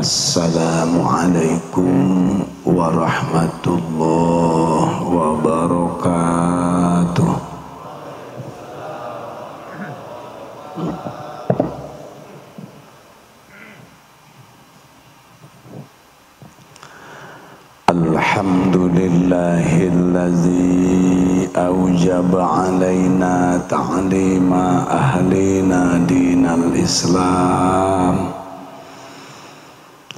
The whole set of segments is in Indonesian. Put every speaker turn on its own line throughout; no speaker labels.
Assalamualaikum warahmatullahi wabarakatuh. Alhamdulillahillazi awjaba alaina ta'lima ahlina dinal Islam.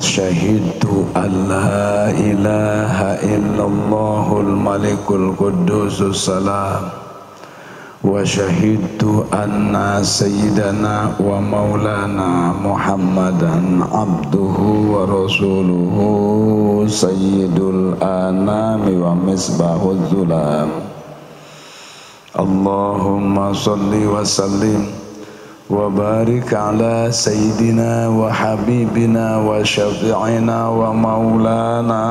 Syahidtu an la ilaha illallahul malikul qudusus salam wa syahidtu anna sayyidana wa maulana Muhammadan abduhu wa rasuluhu sayyidul anami wa misbahul zulam. Allahumma salli wa sallim wa barik ala sayyidina wa habibina wa syafi'ina wa maulana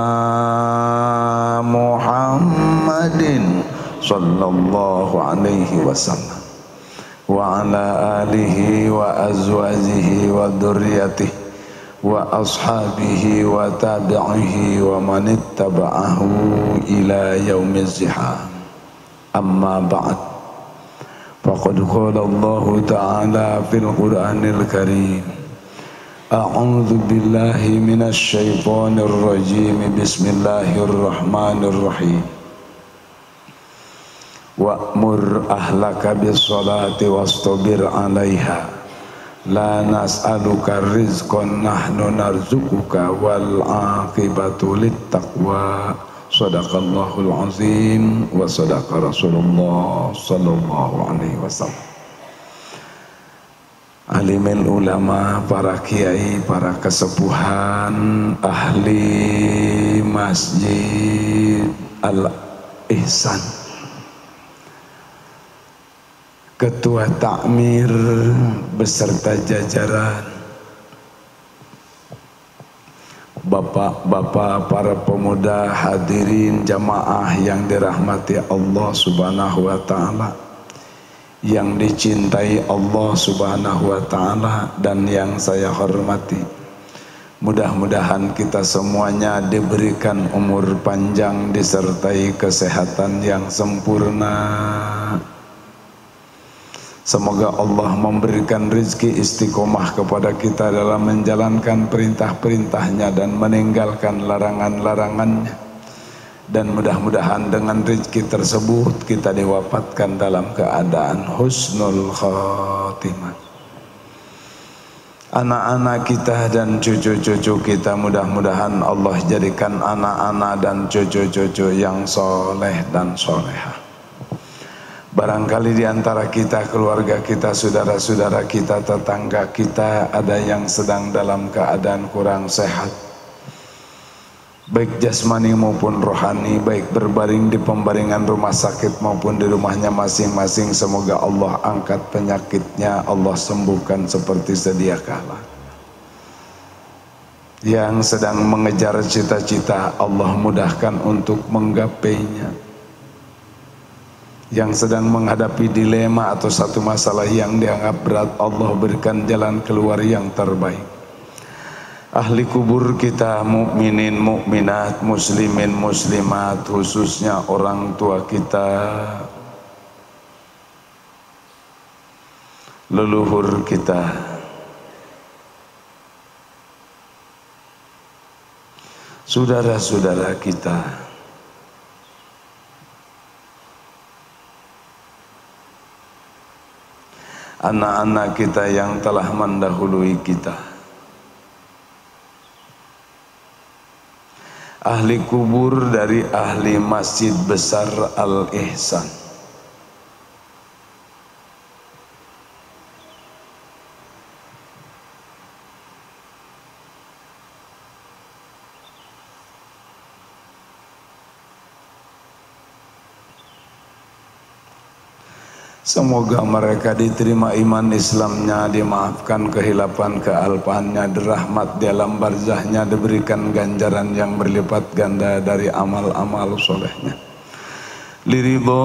Muhammadin sallallahu alaihi wasallam wa ala alihi wa azwajihi wa dhurriyyatihi wa ashabihi wa tabi'ihi wa man ittaba'ahu ila yaumiz ziham. Amma ba'd. Faqad qala Allah Ta'ala fil Qur'anil Karim. A'udzu billahi minasy syaithanir rajim. Bismillahirrahmanirrahim. Wa'mur ahlaka bis-shalati wastabir 'alaiha. La nas'aluka rizqan nahnu narzuquka wal 'aqibatu lit-taqwa. Sadaqallahul azim wa sadaqa Rasulullah sallallahu alaihi wasallam. Alimil ulama, para kiai, para kesepuhan, ahli Masjid Al-Ihsan, ketua takmir beserta jajaran, bapak-bapak, para pemuda, hadirin jamaah yang dirahmati Allah subhanahu wa ta'ala, yang dicintai Allah subhanahu wa ta'ala dan yang saya hormati. Mudah-mudahan kita semuanya diberikan umur panjang disertai kesehatan yang sempurna. Semoga Allah memberikan rezeki istiqomah kepada kita dalam menjalankan perintah-perintahnya dan meninggalkan larangan-larangannya. Dan mudah-mudahan dengan rezeki tersebut kita diwafatkan dalam keadaan husnul khatimah. Anak-anak kita dan cucu-cucu kita mudah-mudahan Allah jadikan anak-anak dan cucu-cucu yang soleh dan solehah. Barangkali di antara kita, keluarga kita, saudara-saudara kita, tetangga kita ada yang sedang dalam keadaan kurang sehat, baik jasmani maupun rohani, baik berbaring di pembaringan rumah sakit maupun di rumahnya masing-masing. Semoga Allah angkat penyakitnya, Allah sembuhkan seperti sedia kala. Yang sedang mengejar cita-cita, Allah mudahkan untuk menggapainya. Yang sedang menghadapi dilema atau satu masalah yang dianggap berat, Allah berikan jalan keluar yang terbaik. Ahli kubur kita, mukminin, mukminat, muslimin, muslimat, khususnya orang tua kita, leluhur kita, saudara-saudara kita, anak-anak kita yang telah mendahului kita, ahli kubur dari ahli Masjid Besar Al-Ihsan, semoga mereka diterima iman Islamnya, dimaafkan kehilapan kealpaannya, dirahmat di alam barzahnya, diberikan ganjaran yang berlipat ganda dari amal-amal solehnya. Liridho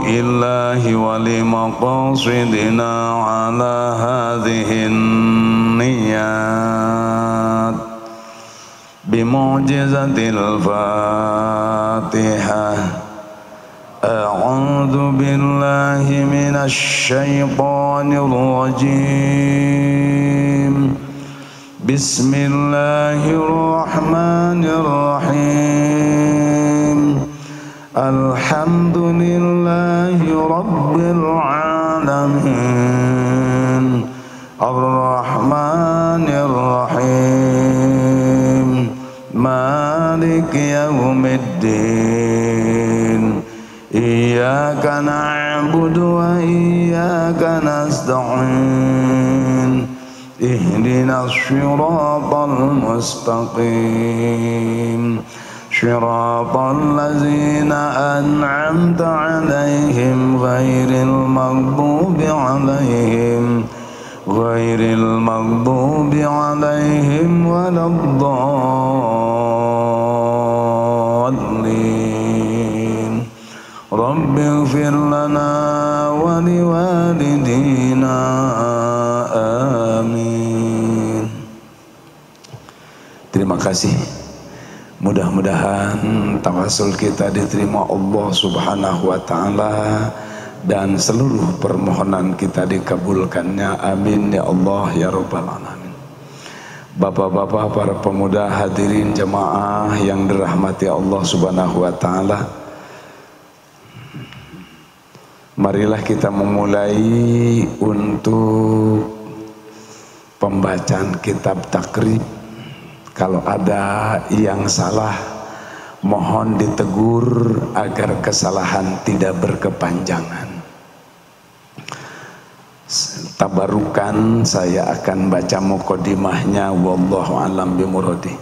الله ولمقاصدنا على هذه النيات بمعجزة الفاتحة. أعوذ بالله من الشيطان الرجيم. بسم الله الرحمن الرحيم. الحمد لله رب العالمين الرحمن الرحيم مالك يوم الدين إياك نعبد وإياك نستعين اهدنا الصراط المستقيم صراط الذين أنعمت عليهم غير المغضوب عليهم ولا الضالين. رب اغفر لنا ولوالدينا آمين. Terima kasih. Mudah-mudahan tawasul kita diterima Allah Subhanahu wa Ta'ala dan seluruh permohonan kita dikabulkannya. Amin ya Allah ya Rabbal Alamin. Bapak-bapak, para pemuda, hadirin jamaah yang dirahmati Allah Subhanahu wa Ta'ala, marilah kita memulai untuk pembacaan kitab takrib. Kalau ada yang salah, mohon ditegur agar kesalahan tidak berkepanjangan. Tabarukan saya akan baca muqaddimahnya, wallahu alam bimuradi.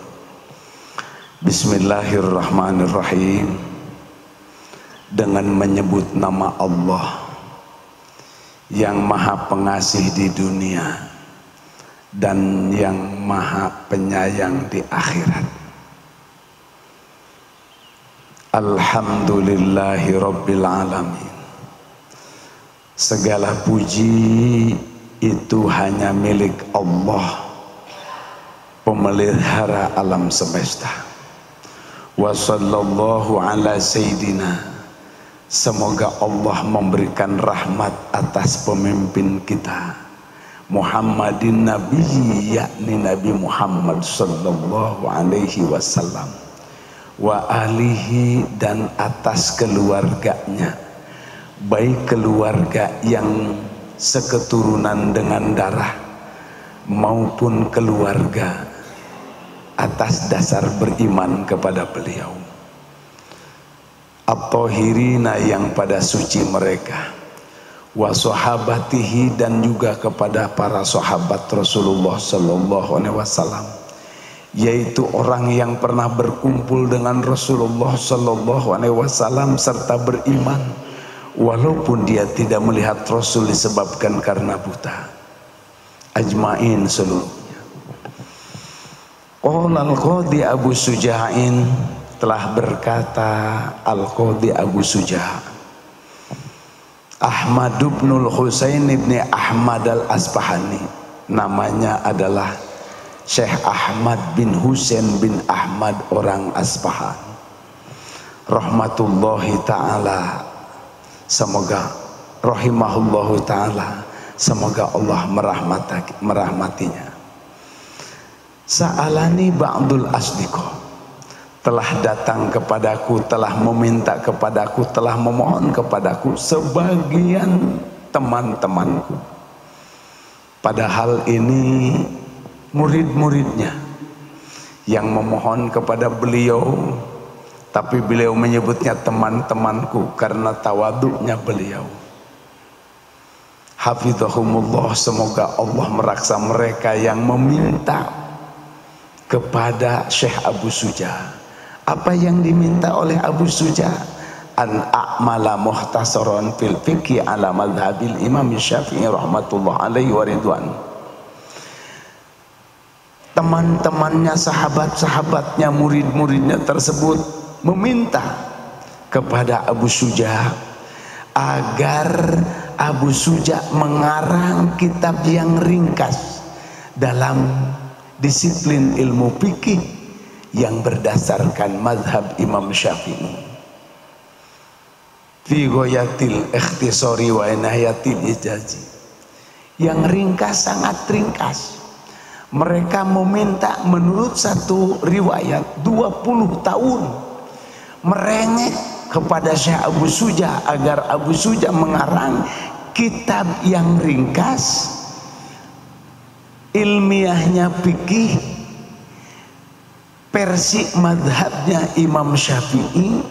Bismillahirrahmanirrahim. Dengan menyebut nama Allah yang Maha Pengasih di dunia dan yang Maha Penyayang di akhirat. Alhamdulillahi Rabbil Alamin. Segala puji itu hanya milik Allah, pemelihara alam semesta. Wa sallallahu ala sayyidina. Semoga Allah memberikan rahmat atas pemimpin kita Muhammadin Nabi, yakni Nabi Muhammad sallallahu alaihi wasallam, wa alihi, dan atas keluarganya, baik keluarga yang seketurunan dengan darah maupun keluarga atas dasar beriman kepada beliau, at-tahirina, yang pada suci mereka, wa sahabatihi, dan juga kepada para sahabat Rasulullah sallallahu alaihi wasallam, yaitu orang yang pernah berkumpul dengan Rasulullah sallallahu alaihi wasallam serta beriman walaupun dia tidak melihat Rasul disebabkan karena buta, ajmain seluruhnya. Qala al-Qadhi Abu Suja'in, telah berkata Al-Qadhi Abu Suja', Ahmad ibnul Husain ibni Ahmad al-Asbahani, namanya adalah Syekh Ahmad bin Husain bin Ahmad orang Asbahan, rahmatullahi ta'ala, semoga rahimahullahu ta'ala, semoga Allah merahmatinya. Sa'alani ba'dul asdiqo, telah datang kepadaku, telah meminta kepadaku, telah memohon kepadaku sebagian teman-temanku. Padahal ini murid-muridnya yang memohon kepada beliau, tapi beliau menyebutnya teman-temanku karena tawaduknya beliau. Hafizahumullah, semoga Allah meraksa mereka yang meminta kepada Syekh Abu Suja'. Apa yang diminta oleh Abu Suja'? An a'mala muhtasaran fil fiqhi ala madhabil Imam Syafi'i rahmatullah alaihi wa ridwan. Teman-temannya, sahabat-sahabatnya, murid-muridnya tersebut meminta kepada Abu Suja' agar Abu Suja mengarang kitab yang ringkas dalam disiplin ilmu fikih yang berdasarkan mazhab Imam Syafi'i. Fi ghayatil ikhtisari wa inayatil ijazi. Yang ringkas, sangat ringkas. Mereka meminta menurut satu riwayat 20 tahun merengek kepada Syekh Abu Suja agar Abu Suja mengarang kitab yang ringkas, ilmiahnya fikih, versi madhabnya Imam Syafi'i,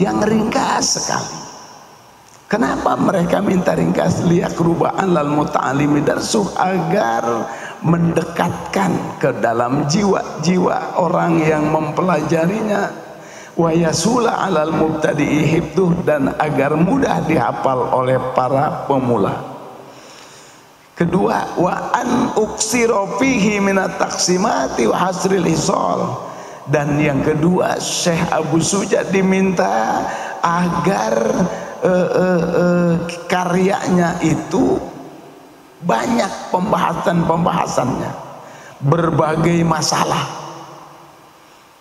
yang ringkas sekali. Kenapa mereka minta ringkas? Liyaqruba'an lal muta'alimi darsuh, agar mendekatkan ke dalam jiwa-jiwa orang yang mempelajarinya, wa yasula 'alal mubtadi'i hifdzuh, dan agar mudah dihafal oleh para pemula. Kedua, wa an uksira fihi minat taqsimati wa hasril hisal, dan yang kedua Syekh Abu Suja diminta agar karyanya itu banyak pembahasannya, berbagai masalah.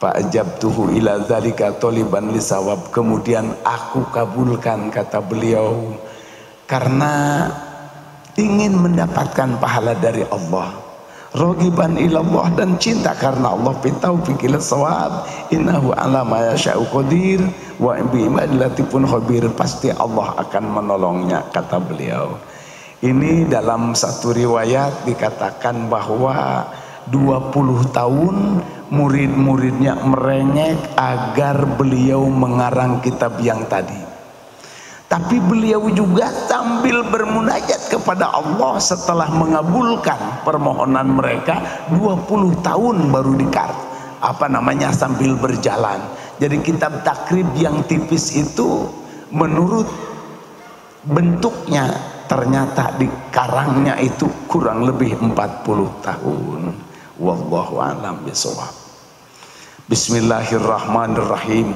Fa'ajabtuhu ila dzalika taliban lisawab, kemudian aku kabulkan, kata beliau, karena ingin mendapatkan pahala dari Allah, rogiban ilallah, dan cinta karena Allah, bitaufiqil shawab, innahu ala ma yasha'u qadir wa bi ibadatin khabir, pasti Allah akan menolongnya, kata beliau. Ini dalam satu riwayat dikatakan bahwa 20 tahun murid-muridnya merengek agar beliau mengarang kitab yang tadi. Tapi beliau juga sambil bermunajat kepada Allah setelah mengabulkan permohonan mereka, 20 tahun baru sambil berjalan. Jadi kitab takrib yang tipis itu menurut bentuknya ternyata dikarangnya itu kurang lebih 40 tahun. Wallahu a'lam bishawab. Bismillahirrahmanirrahim.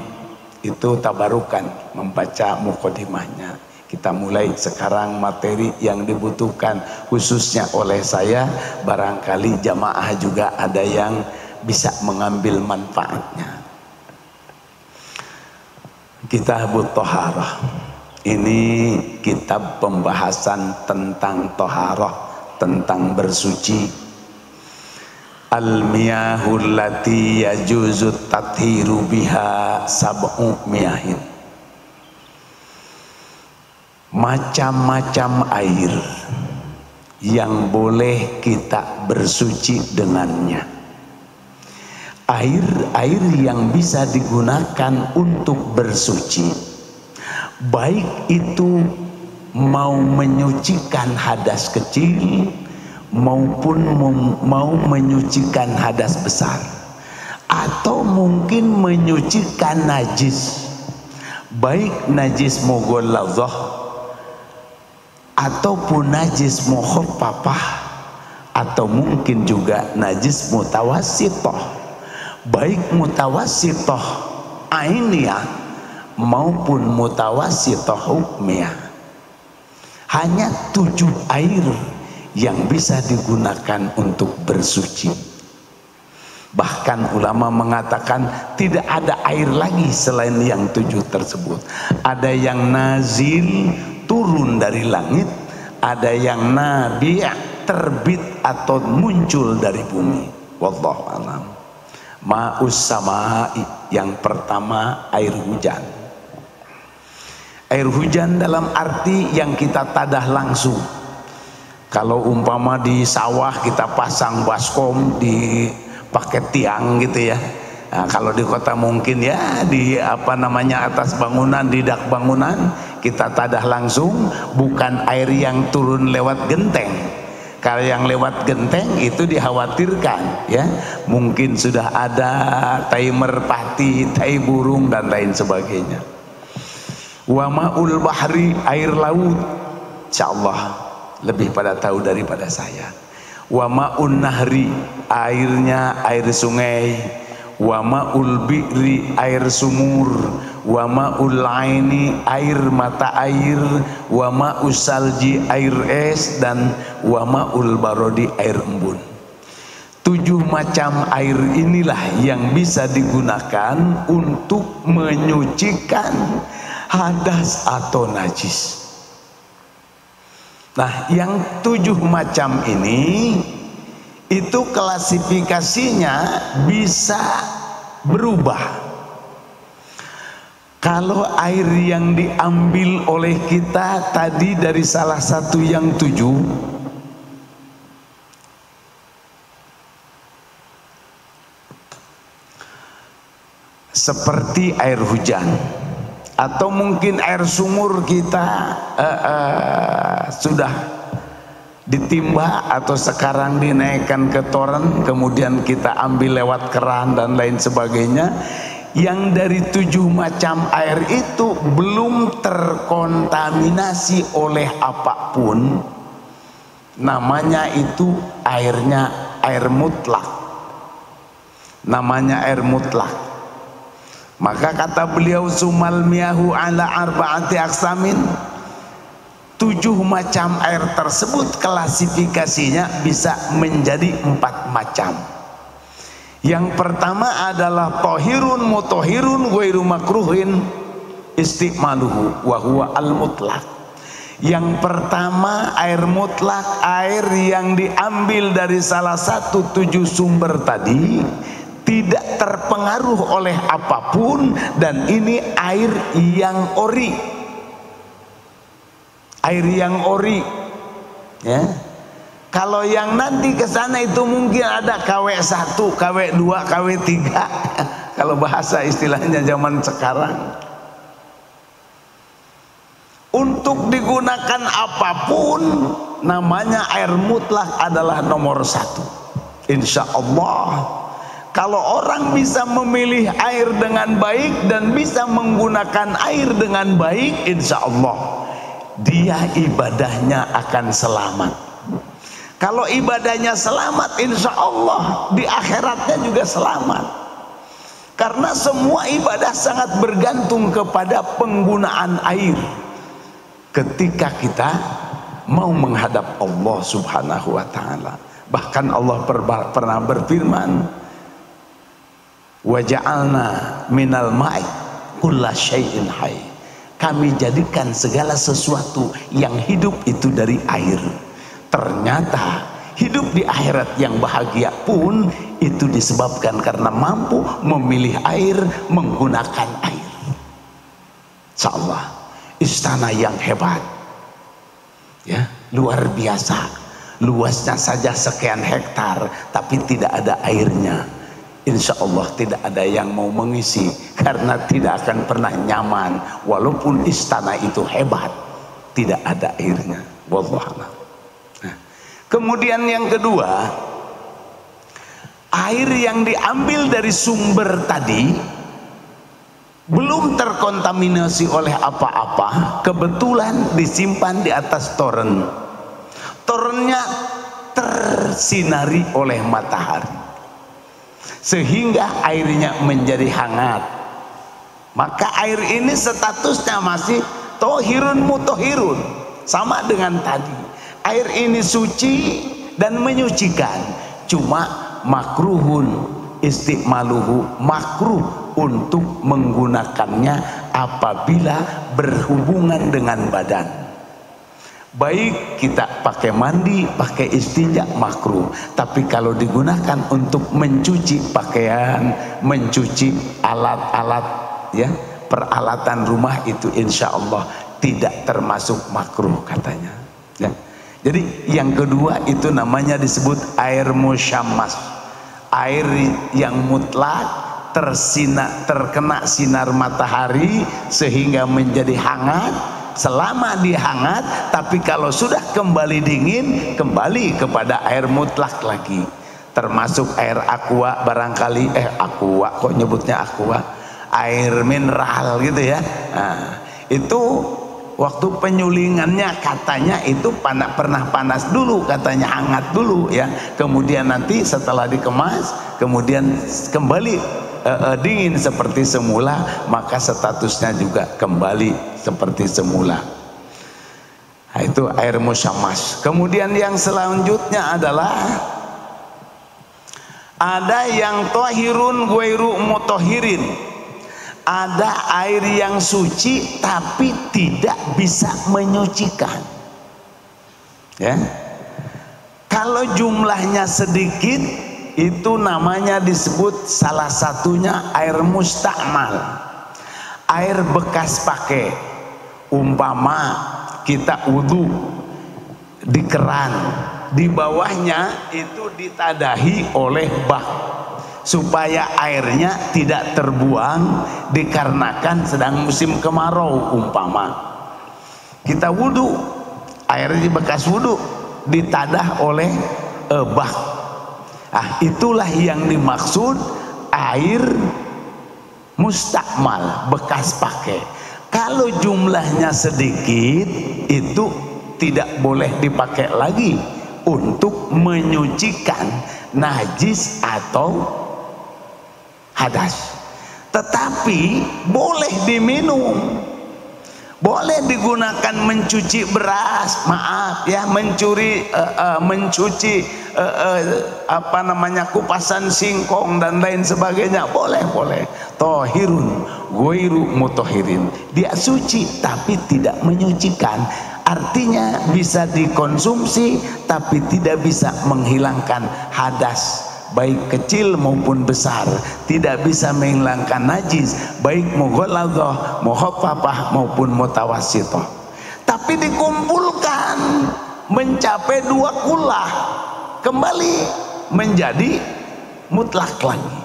Itu tabarukan membaca mukadimahnya. Kita mulai sekarang materi yang dibutuhkan khususnya oleh saya, barangkali jamaah juga ada yang bisa mengambil manfaatnya. Kitabut Thaharah. Ini kitab pembahasan tentang thaharah, tentang bersuci. Al-miyahul lati yajuzu tathiru biha sab'u miyahin. Macam-macam air yang boleh kita bersuci dengannya. Air yang bisa digunakan untuk bersuci, baik itu mau menyucikan hadas kecil maupun mau menyucikan hadas besar, atau mungkin menyucikan najis, baik najis mughalladhah ataupun najis mukhaffafah, atau mungkin juga najis mutawassithah, baik mutawassithah ainiyah maupun mutawassithah hukmiyah. Hanya 7 air yang bisa digunakan untuk bersuci. Bahkan ulama mengatakan tidak ada air lagi selain yang 7 tersebut. Ada yang nazil, turun dari langit, ada yang nabi', terbit atau muncul dari bumi. Wallahu a'lam. Ma'us sama'i, yang pertama air hujan. Air hujan dalam arti yang kita tadah langsung. Kalau umpama di sawah kita pasang baskom di pakai tiang gitu ya. Nah, kalau di kota mungkin ya di atas bangunan, di dak bangunan kita tadah langsung, bukan air yang turun lewat genteng. Kalau yang lewat genteng itu dikhawatirkan ya, mungkin sudah ada tai merpati, tai burung dan lain sebagainya. Wa ma'ul bahri, air laut, insyaallah lebih pada tahu daripada saya. Wa ma'un nahri, airnya air sungai. wa ma'ul bi'ri air sumur, wa ma'ul aini air mata air, wa ma'us salji air es, dan wa ma'ul barodi air embun. 7 macam air inilah yang bisa digunakan untuk menyucikan hadas atau najis. Nah, yang 7 macam ini itu klasifikasinya bisa berubah. Kalau air yang diambil oleh kita tadi dari salah satu yang 7, seperti air hujan atau mungkin air sumur kita sudah ditimba atau sekarang dinaikkan ke toren, kemudian kita ambil lewat keran dan lain sebagainya, yang dari 7 macam air itu belum terkontaminasi oleh apapun, namanya itu airnya air mutlak, namanya air mutlak. Maka kata beliau, sumal miyahu ala arba'ati aksamin, 7 macam air tersebut klasifikasinya bisa menjadi 4 macam. Yang pertama adalah tohirun mutohirun ghairu makruhin istimaluhu wa huwa al mutlak. Yang pertama air mutlak, air yang diambil dari salah satu 7 sumber tadi, tidak terpengaruh oleh apapun, dan ini air yang ori, air yang ori, ya. Kalau yang nanti ke sana itu mungkin ada KW1, KW2, KW3 kalau bahasa istilahnya zaman sekarang. Untuk digunakan apapun, namanya air mutlak adalah nomor 1. Insya Allah, kalau orang bisa memilih air dengan baik dan bisa menggunakan air dengan baik, insya Allah dia ibadahnya akan selamat. Kalau ibadahnya selamat, insya Allah di akhiratnya juga selamat. Karena semua ibadah sangat bergantung kepada penggunaan air. Ketika kita mau menghadap Allah subhanahu wa ta'ala, bahkan Allah pernah berfirman, wa ja'alna minal ma'i kulla syai'in hayy, kami jadikan segala sesuatu yang hidup itu dari air. Ternyata hidup di akhirat yang bahagia pun itu disebabkan karena mampu memilih air, menggunakan air. Insyaallah istana yang hebat, ya, luar biasa, luasnya saja sekian hektar tapi tidak ada airnya. Insya Allah tidak ada yang mau mengisi, karena tidak akan pernah nyaman walaupun istana itu hebat, tidak ada airnya. Wallahualam. Nah, kemudian yang kedua, air yang diambil dari sumber tadi belum terkontaminasi oleh apa-apa, kebetulan disimpan di atas toren, torennya tersinari oleh matahari sehingga airnya menjadi hangat. Maka air ini statusnya masih tohirun mutohirun, sama dengan tadi. Air ini suci dan menyucikan, cuma makruhun istimaluhu, makruh untuk menggunakannya apabila berhubungan dengan badan. Baik kita pakai mandi, pakai istinja, makruh. Tapi kalau digunakan untuk mencuci pakaian, mencuci alat-alat, ya, peralatan rumah, itu insya Allah tidak termasuk makruh katanya, ya. Jadi yang kedua itu namanya disebut air musyammas, air yang mutlak, terkena sinar matahari sehingga menjadi hangat. Selama dia hangat, tapi kalau sudah kembali dingin, kembali kepada air mutlak lagi. Termasuk air aqua barangkali, aqua kok nyebutnya aqua, air mineral gitu ya. Nah, itu waktu penyulingannya katanya itu pernah panas dulu, katanya hangat dulu ya. Kemudian nanti setelah dikemas, kemudian kembali dingin seperti semula, maka statusnya juga kembali seperti semula. Nah, itu air musyammas. Kemudian yang selanjutnya adalah ada yang tohirun ghairu mutohirin. Ada air yang suci tapi tidak bisa menyucikan. Ya. Kalau jumlahnya sedikit, itu namanya disebut salah satunya air mustakmal, air bekas pakai. Umpama kita wudhu di keran, di bawahnya itu ditadahi oleh bak supaya airnya tidak terbuang dikarenakan sedang musim kemarau. Umpama kita wudhu, air di bekas wudhu ditadah oleh bak. Ah, itulah yang dimaksud air mustakmal, bekas pakai. Kalau jumlahnya sedikit, itu tidak boleh dipakai lagi untuk menyucikan najis atau hadas. Tetapi boleh diminum, boleh digunakan mencuci beras, maaf ya, mencuci apa namanya, kupasan singkong dan lain sebagainya, boleh. Tohirun ghairu mutohirin, dia suci tapi tidak menyucikan. Artinya bisa dikonsumsi tapi tidak bisa menghilangkan hadas, baik kecil maupun besar, tidak bisa menghilangkan najis, baik mughalladhah, mukhaffafah maupun mutawassithah. Tapi dikumpulkan mencapai 2 kullah, kembali menjadi mutlak lagi.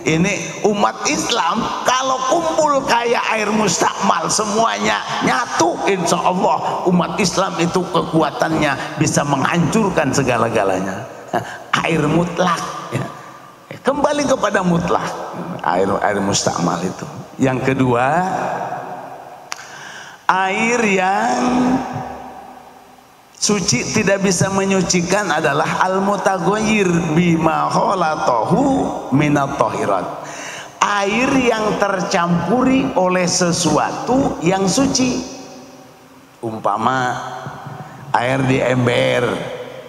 Ini umat Islam kalau kumpul kayak air mustakmal semuanya nyatu, insya Allah umat Islam itu kekuatannya bisa menghancurkan segala-galanya. Air mutlak ya. Kembali kepada mutlak, air mustakmal itu. Yang kedua, air yang suci tidak bisa menyucikan adalah al-mutaghayyir bima khalatahu minat tahirat. Air yang tercampuri oleh sesuatu yang suci. Umpama air di ember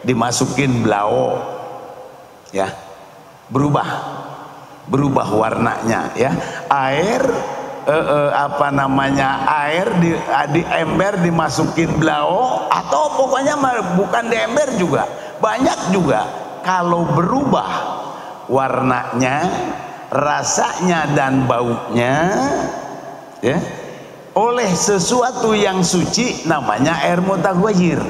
dimasukin blau, ya, berubah warnanya, ya. Air apa namanya, air di ember dimasukin blau, atau pokoknya bukan di ember juga, banyak juga. Kalau berubah warnanya, rasanya dan baunya, ya, oleh sesuatu yang suci, namanya air mutaghayyir.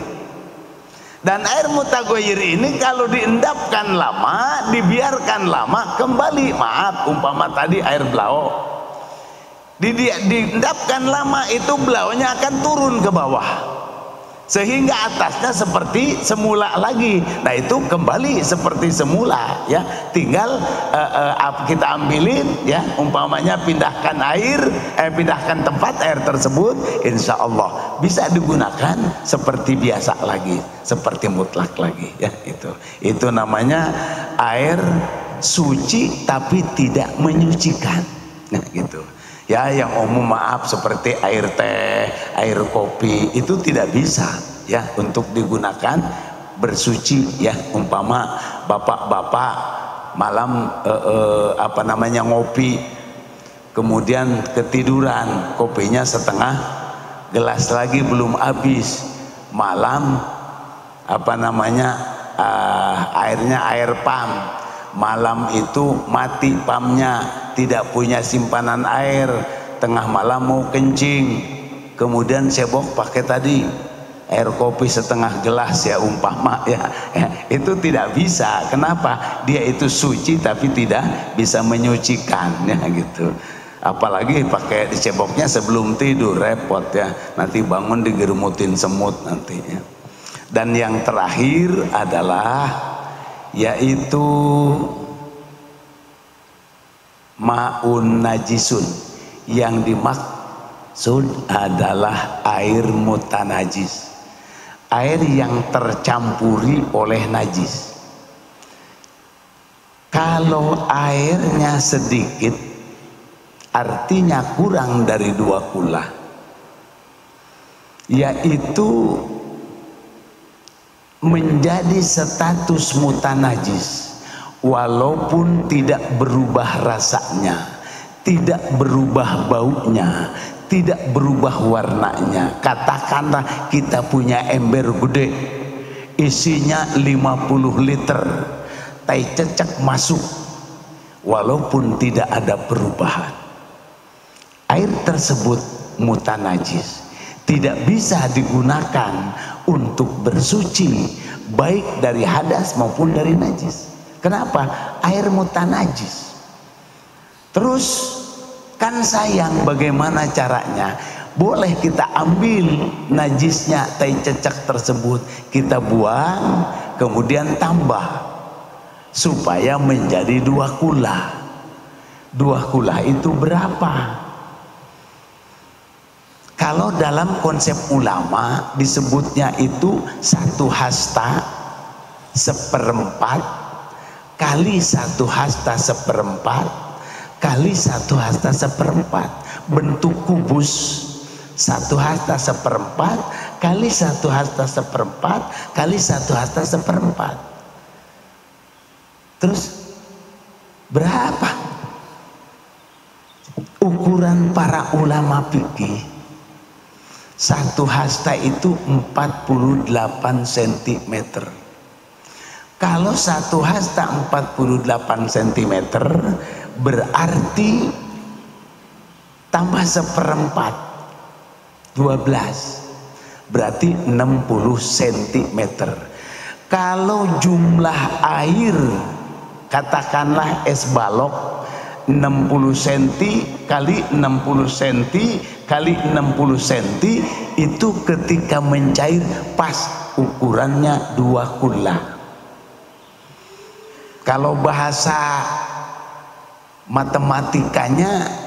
Dan air mutaghayyir ini kalau diendapkan lama, dibiarkan lama, kembali, maaf, umpama tadi air blau, diendapkan lama, itu blaunya akan turun ke bawah sehingga atasnya seperti semula lagi. Nah, itu kembali seperti semula, ya. Tinggal kita ambilin, ya, umpamanya pindahkan pindahkan tempat air tersebut, insya Allah bisa digunakan seperti biasa lagi, seperti mutlak lagi, ya. Itu namanya air suci tapi tidak menyucikan. Nah, gitu. Ya, yang umum, maaf, seperti air teh, air kopi, itu tidak bisa, ya, untuk digunakan bersuci, ya. Umpama bapak-bapak malam apa namanya, ngopi, kemudian ketiduran, kopinya setengah gelas lagi belum habis, malam apa namanya, airnya air pam, malam itu mati pamnya, tidak punya simpanan air, tengah malam mau kencing, kemudian cebok pakai tadi air kopi setengah gelas, ya, umpama, ya, itu tidak bisa. Kenapa? Dia itu suci tapi tidak bisa menyucikan, ya, gitu. Apalagi pakai diceboknya sebelum tidur, repot, ya, nanti bangun digerumutin semut nanti, ya. Dan yang terakhir adalah yaitu ma'un najisun, yang dimaksud adalah air mutanajis, air yang tercampuri oleh najis. Kalau airnya sedikit, artinya kurang dari 2 kula, yaitu menjadi status mutanajis, walaupun tidak berubah rasanya, tidak berubah baunya, tidak berubah warnanya. Katakanlah kita punya ember gede, isinya 50 liter, tai cecek masuk, walaupun tidak ada perubahan, air tersebut mutanajis, tidak bisa digunakan untuk bersuci, baik dari hadas maupun dari najis. Kenapa? Air mutanajis. Terus kan sayang, bagaimana caranya? Boleh kita ambil najisnya tai cecek tersebut, kita buang, kemudian tambah supaya menjadi 2 kula. 2 kula itu berapa? Kalau dalam konsep ulama disebutnya itu 1 hasta 1/4 kali 1 hasta 1/4 kali 1 hasta 1/4, bentuk kubus. 1 hasta 1/4 kali 1 hasta 1/4 kali 1 hasta 1/4. Terus berapa ukuran para ulama fikih? 1 hasta itu 48 cm. Kalau 1 hasta 48 cm berarti tambah 1/4 12, berarti 60 cm. Kalau jumlah air, katakanlah es balok 60 cm kali 60 cm kali 60 cm, itu ketika mencair pas ukurannya 2 kula. Kalau bahasa matematikanya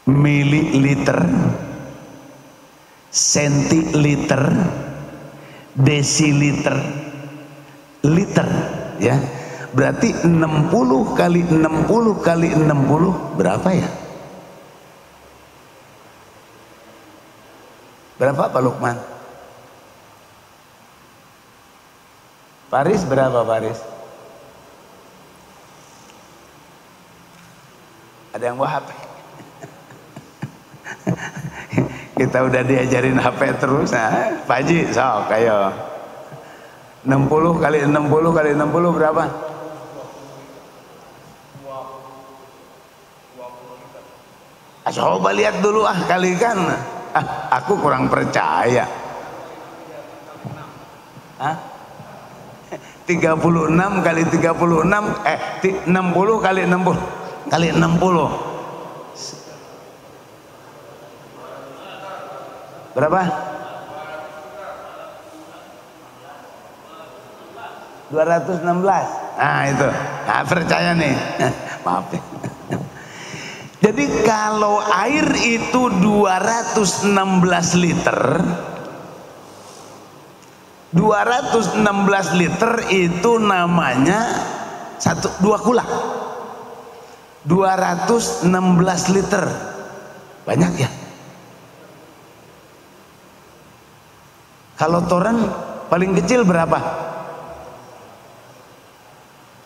mililiter, sentiliter, desiliter, liter, ya. Berarti 60 kali 60 kali 60 berapa ya? Berapa Pak Lukman? Paris berapa Paris? Ada yang bawa HP? Kita udah diajarin HP terus, nah. Pak Haji, sok ayo. 60 kali 60 kali 60 berapa? 20. Coba lihat dulu kalikan. Aku kurang percaya. 36 kali 36 60 kali 60 kali 60 berapa? 216. Nah itu, nah, percaya nih. Maaf ya. Jadi kalau air itu 216 liter, 216 liter itu namanya 2 kula. 216 liter, banyak ya. Kalau toren paling kecil berapa?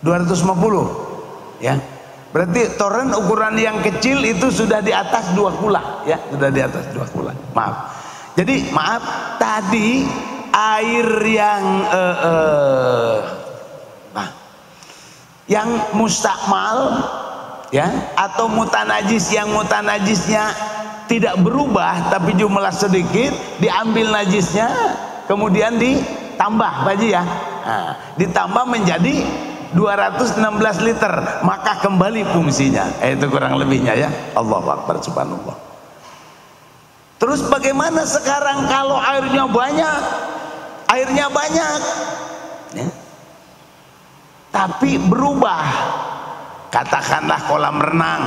250 ya. Berarti toren ukuran yang kecil itu sudah di atas 2 kula ya, sudah di atas 2 kula. Maaf. Jadi maaf, tadi air yang yang mustakmal ya, atau mutanajis, yang mutanajisnya tidak berubah tapi jumlah sedikit, diambil najisnya kemudian ditambah Pak Haji ya. Nah, ditambah menjadi 216 liter, maka kembali fungsinya. Itu kurang lebihnya ya. Allahu Akbar, subhanallah. Terus bagaimana sekarang kalau airnya banyak? Airnya banyak ya, tapi berubah. Katakanlah kolam renang,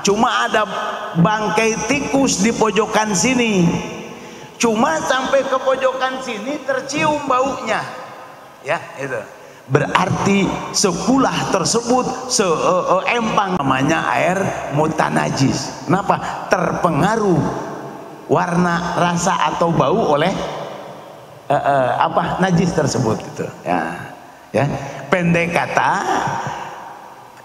cuma ada bangkai tikus di pojokan sini, cuma sampai ke pojokan sini tercium baunya ya, itu. Berarti sekulah tersebut seempang namanya air mutanajis. Kenapa? Terpengaruh warna, rasa atau bau oleh najis tersebut gitu. Ya. Pendek kata,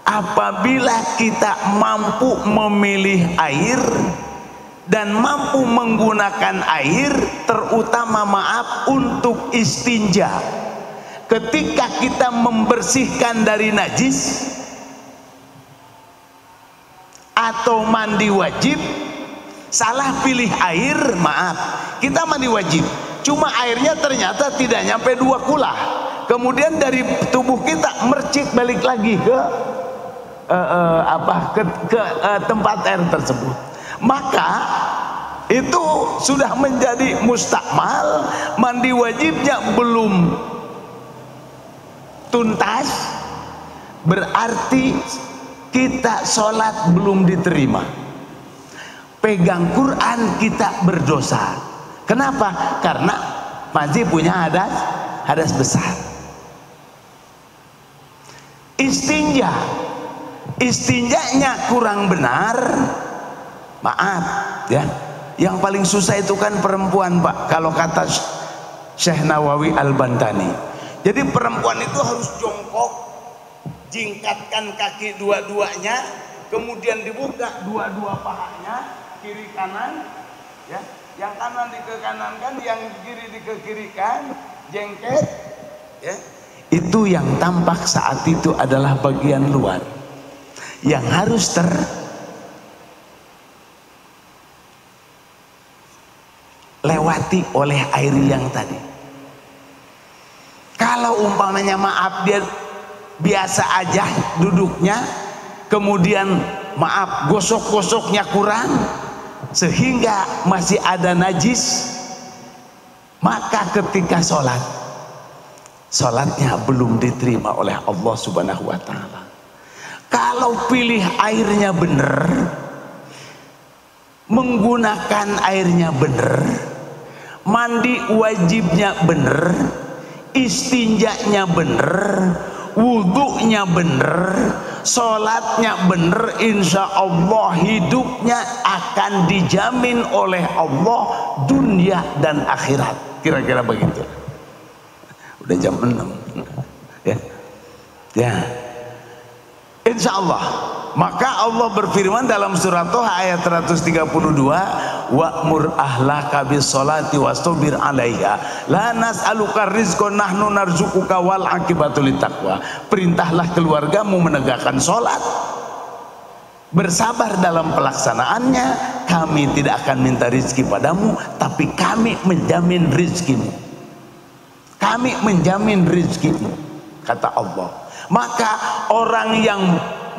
apabila kita mampu memilih air dan mampu menggunakan air, terutama untuk istinja, ketika kita membersihkan dari najis atau mandi wajib, salah pilih air, kita mandi wajib, cuma airnya ternyata tidak nyampe 2 kula, kemudian dari tubuh kita mercik balik lagi ke tempat air tersebut, maka itu sudah menjadi mustakmal, mandi wajibnya belum tuntas, berarti kita sholat belum diterima. Pegang Quran kita berdosa. Kenapa? Karena masih punya hadas besar. Istinjanya kurang benar, ya. Yang paling susah itu kan perempuan, Pak, kalau kata Syekh Nawawi Al-Bantani. Jadi perempuan itu harus jongkok, jingkatkan kaki dua-duanya, kemudian dibuka dua-dua pahanya, kiri kanan, ya. Yang kanan dikekanankan, yang kiri dikekirikan, jengket, ya. Itu yang tampak saat itu adalah bagian luar yang harus terlewati oleh air yang tadi. Kalau umpamanya dia biasa aja duduknya, kemudian gosok-gosoknya kurang sehingga masih ada najis, maka ketika sholatnya belum diterima oleh Allah Subhanahu wa Ta'ala. Kalau pilih airnya benar, menggunakan airnya benar, mandi wajibnya benar, istinjanya bener, wudhunya bener, sholatnya bener, insya Allah hidupnya akan dijamin oleh Allah dunia dan akhirat. Kira-kira begitu. Udah jam 6 ya. Insya Allah. Maka Allah berfirman dalam surat Toha ayat 132, wa'mur ahlaka bis sholati wastabir 'alaiha la nas'aluka rizqan nahnu narzuquka wal 'aqibatu littaqwa. Perintahlah keluargamu menegakkan sholat, bersabar dalam pelaksanaannya, kami tidak akan minta rizki padamu, tapi kami menjamin rizkimu. Kami menjamin rizkimu, kata Allah. Maka orang yang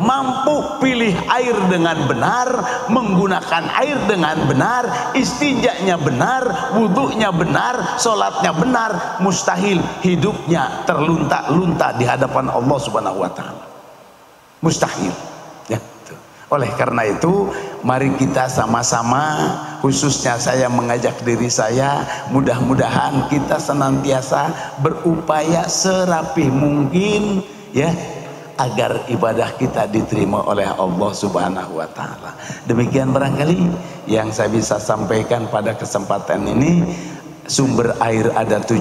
mampu pilih air dengan benar, menggunakan air dengan benar, istinjanya benar, wudhunya benar, sholatnya benar, mustahil hidupnya terlunta-lunta di hadapan Allah Subhanahu wa Ta'ala. Mustahil ya. Oleh karena itu, mari kita sama-sama, khususnya saya mengajak diri saya, mudah-mudahan kita senantiasa berupaya serapih mungkin, ya, agar ibadah kita diterima oleh Allah Subhanahu wa Ta'ala. Demikian barangkali yang saya bisa sampaikan pada kesempatan ini. Sumber air ada 7,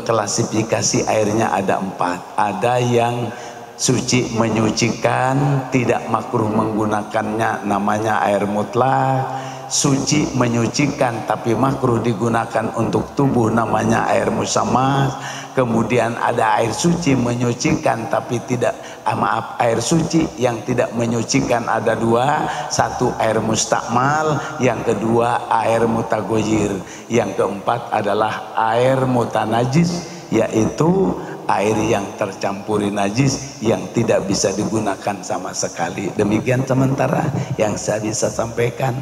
klasifikasi airnya ada 4. Ada yang suci menyucikan, tidak makruh menggunakannya, namanya air mutlak. Suci menyucikan tapi makruh digunakan untuk tubuh, namanya air musammas. Kemudian ada air suci menyucikan tapi tidak, air suci yang tidak menyucikan ada 2. Satu air mustakmal, yang kedua air mutagoyir, yang keempat adalah air mutanajis, yaitu air yang tercampuri najis yang tidak bisa digunakan sama sekali. Demikian sementara yang saya bisa sampaikan.